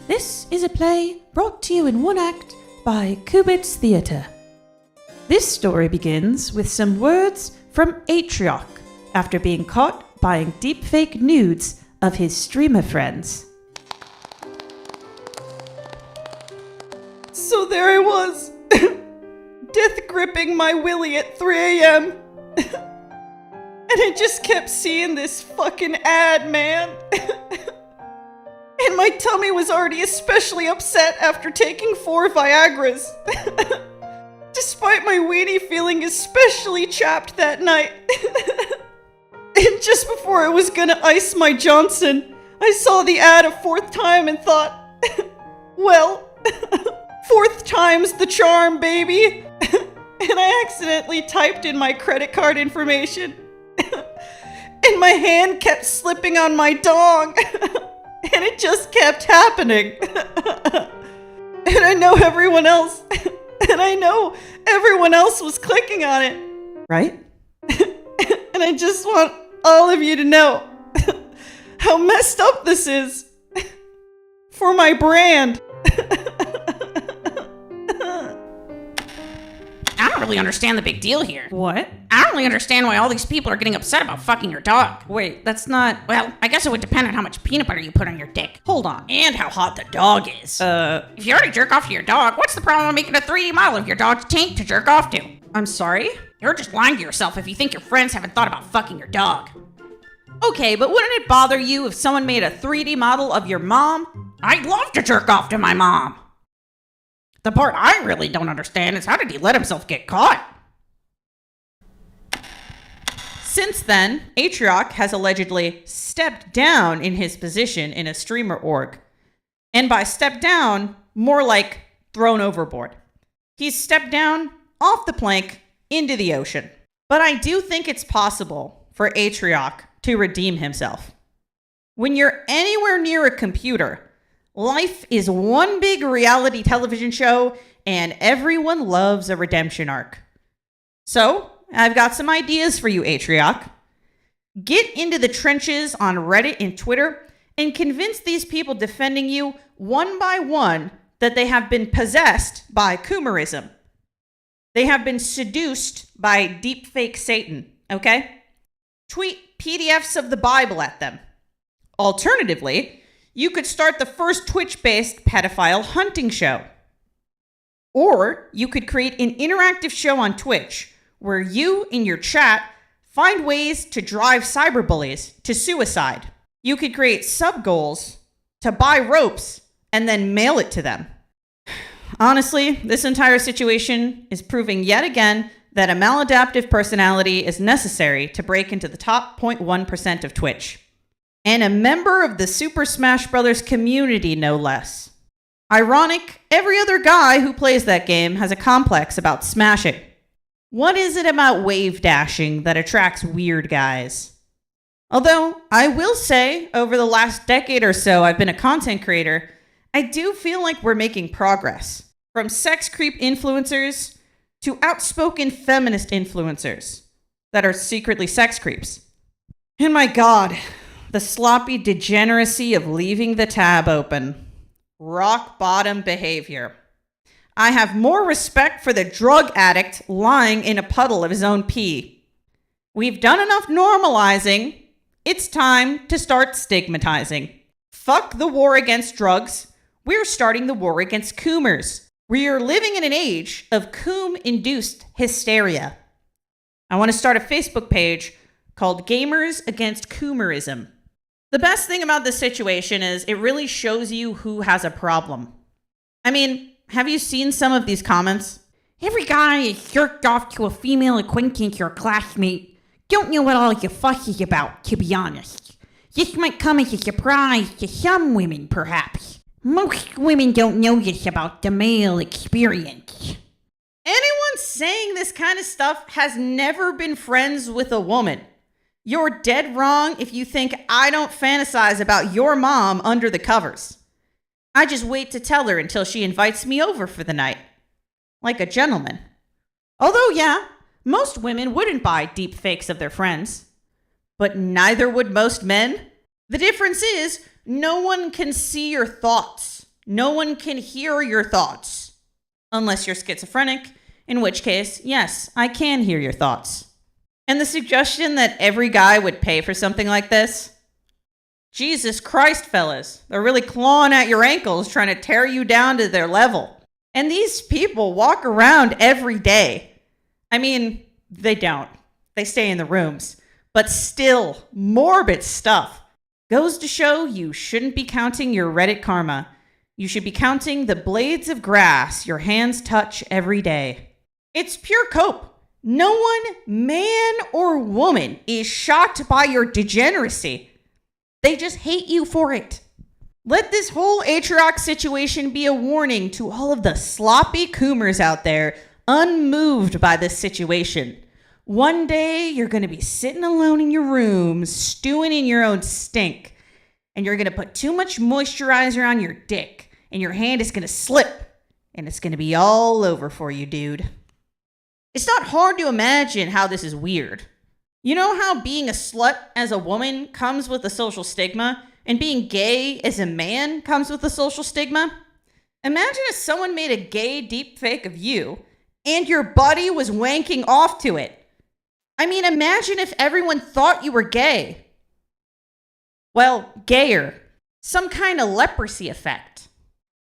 This is a play brought to you in one act by Koubitz Theatre. This story begins with some words from Atrioc after being caught buying deepfake nudes of his streamer friends. So there I was, death gripping my willy at 3 a.m. And I just kept seeing this fucking ad, man. And my tummy was already especially upset after taking 4 Viagras. Despite my weenie feeling especially chapped that night. And just before I was gonna ice my Johnson, I saw the ad a 4th time and thought, well, 4th time's the charm, baby. And I accidentally typed in my credit card information. And my hand kept slipping on my dong. And it just kept happening. And I know everyone else was clicking on it. Right? And I just want all of you to know how messed up this is for my brand. I don't really understand the big deal here. What? I don't really understand why all these people are getting upset about fucking your dog. Wait, that's not... Well, I guess it would depend on how much peanut butter you put on your dick. Hold on. And how hot the dog is. If you already jerk off to your dog, what's the problem with making a 3D model of your dog's taint to jerk off to? I'm sorry? You're just lying to yourself if you think your friends haven't thought about fucking your dog. Okay, but wouldn't it bother you if someone made a 3D model of your mom? I'd love to jerk off to my mom. The part I really don't understand is how did he let himself get caught? Since then, Atrioc has allegedly stepped down in his position in a streamer org. And by step down, more like thrown overboard. He's stepped down off the plank into the ocean. But I do think it's possible for Atrioc to redeem himself. When you're anywhere near a computer, life is one big reality television show and everyone loves a redemption arc. So, I've got some ideas for you, Atrioc. Get into the trenches on Reddit and Twitter and convince these people defending you one by one that they have been possessed by Coomerism. They have been seduced by deepfake Satan, okay? Tweet PDFs of the Bible at them. Alternatively, you could start the first Twitch-based pedophile hunting show. Or you could create an interactive show on Twitch where you, in your chat, find ways to drive cyberbullies to suicide. You could create sub-goals to buy ropes and then mail it to them. Honestly, this entire situation is proving yet again that a maladaptive personality is necessary to break into the top 0.1% of Twitch. And a member of the Super Smash Bros. Community, no less. Ironic, every other guy who plays that game has a complex about smashing. What is it about wave dashing that attracts weird guys? Although, I will say, over the last decade or so I've been a content creator, I do feel like we're making progress. From sex creep influencers to outspoken feminist influencers that are secretly sex creeps. And my God, the sloppy degeneracy of leaving the tab open. Rock bottom behavior. I have more respect for the drug addict lying in a puddle of his own pee. We've done enough normalizing. It's time to start stigmatizing. Fuck the war against drugs. We're starting the war against Coomers. We are living in an age of Coom-induced hysteria. I want to start a Facebook page called Gamers Against Coomerism. The best thing about this situation is it really shows you who has a problem. I mean, have you seen some of these comments? Every guy is jerked off to a female acquaintance or classmate. Don't know what all your fuss is about, to be honest. This might come as a surprise to some women, perhaps. Most women don't know this about the male experience. Anyone saying this kind of stuff has never been friends with a woman. You're dead wrong if you think I don't fantasize about your mom under the covers. I just wait to tell her until she invites me over for the night. Like a gentleman. Although, yeah, most women wouldn't buy deep fakes of their friends. But neither would most men. The difference is, no one can see your thoughts. No one can hear your thoughts. Unless you're schizophrenic, in which case, yes, I can hear your thoughts. And the suggestion that every guy would pay for something like this? Jesus Christ, fellas. They're really clawing at your ankles, trying to tear you down to their level. And these people walk around every day. I mean, they don't. They stay in the rooms. But still, morbid stuff. Goes to show you shouldn't be counting your Reddit karma. You should be counting the blades of grass your hands touch every day. It's pure cope. No one, man or woman, is shocked by your degeneracy. They just hate you for it. Let this whole Atrioc situation be a warning to all of the sloppy coomers out there unmoved by this situation. One day, you're going to be sitting alone in your room, stewing in your own stink, and you're going to put too much moisturizer on your dick, and your hand is going to slip, and it's going to be all over for you, dude. It's not hard to imagine how this is weird. You know how being a slut as a woman comes with a social stigma, and being gay as a man comes with a social stigma? Imagine if someone made a gay deepfake of you, and your buddy was wanking off to it. I mean, imagine if everyone thought you were gay. Well, gayer. Some kind of leprosy effect.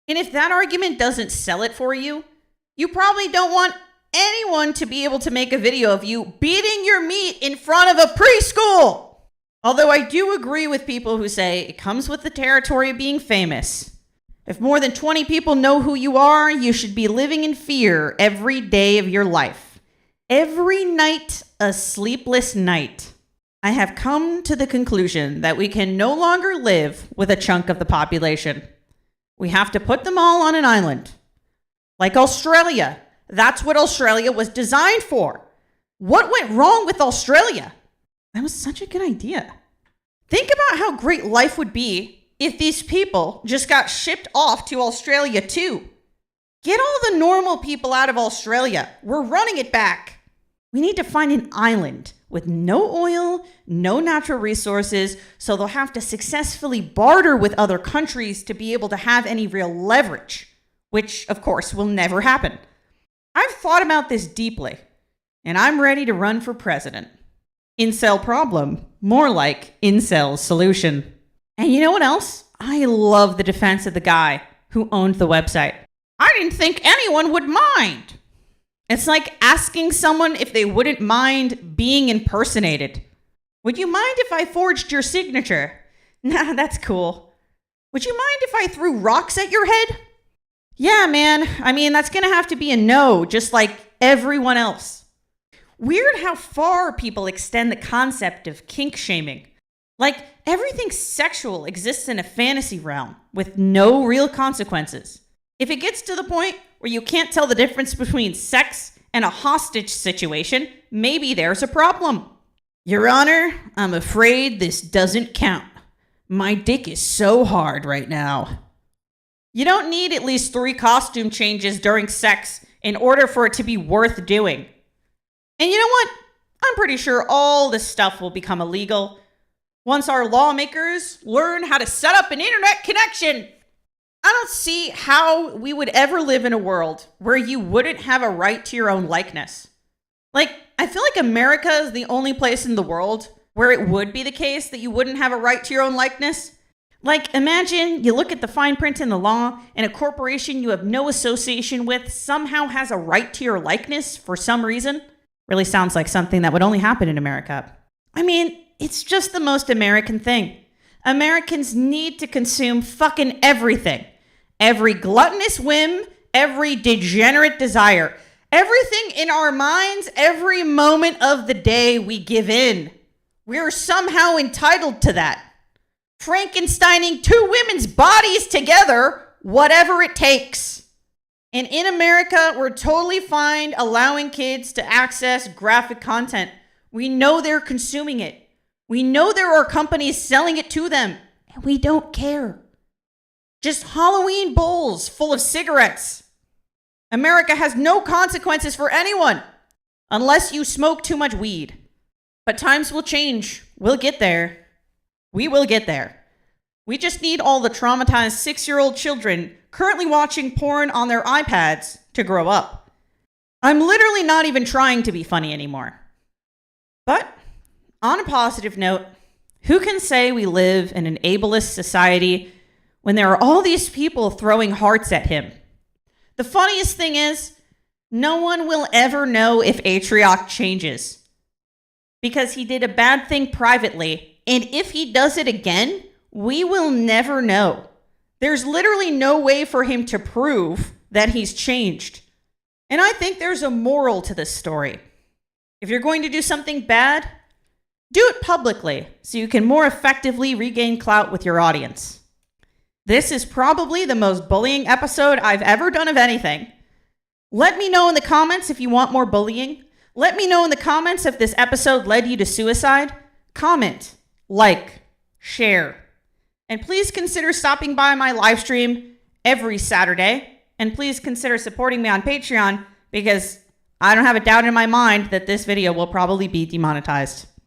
And if that argument doesn't sell it for you, you probably don't want anyone to be able to make a video of you beating your meat in front of a preschool. Although I do agree with people who say it comes with the territory of being famous. If more than 20 people know who you are, you should be living in fear every day of your life. Every night, a sleepless night. I have come to the conclusion that we can no longer live with a chunk of the population. We have to put them all on an island. Like Australia. That's what Australia was designed for. What went wrong with Australia? That was such a good idea. Think about how great life would be if these people just got shipped off to Australia too. Get all the normal people out of Australia. We're running it back. We need to find an island with no oil, no natural resources, so they'll have to successfully barter with other countries to be able to have any real leverage, which, of course, will never happen. I've thought about this deeply, and I'm ready to run for president. Incel problem, more like incel solution. And you know what else? I love the defense of the guy who owned the website. I didn't think anyone would mind. It's like asking someone if they wouldn't mind being impersonated. Would you mind if I forged your signature? Nah, that's cool. Would you mind if I threw rocks at your head? Yeah, man. I mean, that's gonna have to be a no, just like everyone else. Weird how far people extend the concept of kink shaming. Like, everything sexual exists in a fantasy realm with no real consequences. If it gets to the point where you can't tell the difference between sex and a hostage situation, maybe there's a problem. Your Honor, I'm afraid this doesn't count. My dick is so hard right now. You don't need at least 3 costume changes during sex in order for it to be worth doing. And you know what? I'm pretty sure all this stuff will become illegal once our lawmakers learn how to set up an internet connection. I don't see how we would ever live in a world where you wouldn't have a right to your own likeness. Like, I feel like America is the only place in the world where it would be the case that you wouldn't have a right to your own likeness. Like, imagine you look at the fine print in the law and a corporation you have no association with somehow has a right to your likeness for some reason. Really sounds like something that would only happen in America. I mean, it's just the most American thing. Americans need to consume fucking everything. Every gluttonous whim, every degenerate desire. Everything in our minds, every moment of the day we give in. We're somehow entitled to that. Frankensteining 2 women's bodies together, whatever it takes. And in America, we're totally fine allowing kids to access graphic content. We know they're consuming it. We know there are companies selling it to them, and we don't care. Just Halloween bowls full of cigarettes. America has no consequences for anyone unless you smoke too much weed. But times will change. We'll get there. We will get there. We just need all the traumatized 6-year-old children currently watching porn on their iPads to grow up. I'm literally not even trying to be funny anymore. But on a positive note, who can say we live in an ableist society when there are all these people throwing hearts at him? The funniest thing is, no one will ever know if Atrioc changes. Because he did a bad thing privately, and if he does it again, we will never know. There's literally no way for him to prove that he's changed. And I think there's a moral to this story. If you're going to do something bad, do it publicly so you can more effectively regain clout with your audience. This is probably the most bullying episode I've ever done of anything. Let me know in the comments if you want more bullying. Let me know in the comments if this episode led you to suicide. Comment, like, share. And please consider stopping by my live stream every Saturday. And please consider supporting me on Patreon because I don't have a doubt in my mind that this video will probably be demonetized.